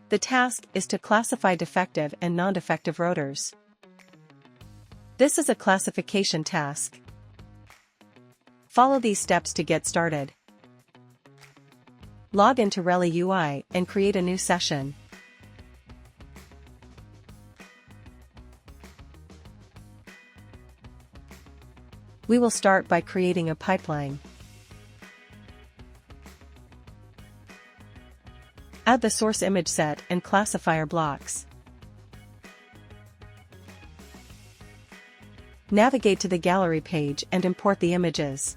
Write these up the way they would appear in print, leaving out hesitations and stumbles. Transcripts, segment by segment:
The task is to classify defective and non-defective rotors. This is a classification task. Follow these steps to get started. Log into ReliUI and create a new session. We will start by creating a pipeline. Add the source image set and classifier blocks. Navigate to the gallery page and import the images.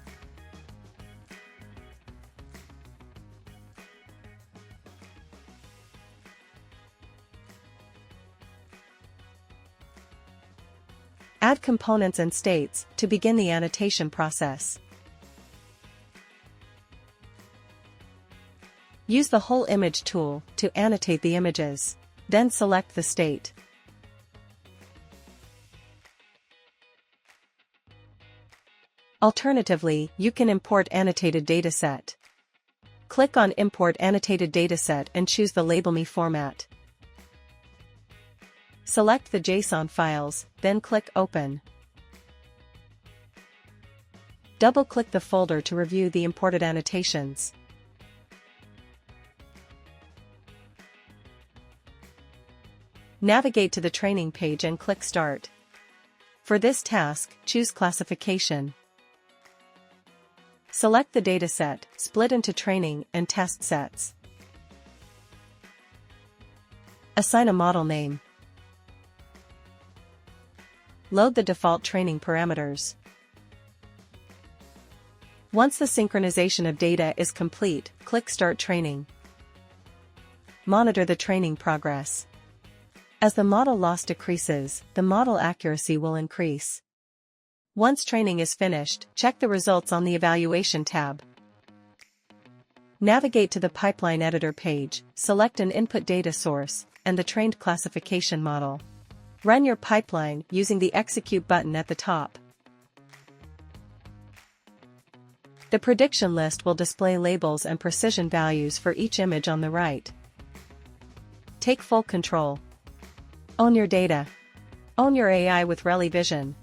Add components and states to begin the annotation process. Use the whole image tool to annotate the images. Then select the state. Alternatively, you can import annotated dataset. Click on Import Annotated Dataset and choose the Label Me format. Select the JSON files, then click Open. Double-click the folder to review the imported annotations. Navigate to the training page and click Start. For this task, choose Classification. Select the dataset, split into training and test sets. Assign a model name. Load the default training parameters. Once the synchronization of data is complete, click Start Training. Monitor the training progress. As the model loss decreases, the model accuracy will increase. Once training is finished, check the results on the Evaluation tab. Navigate to the Pipeline Editor page, select an input data source, and the trained classification model. Run your pipeline using the Execute button at the top. The prediction list will display labels and precision values for each image on the right. Take full control. Own your data. Own your AI with ReliVision.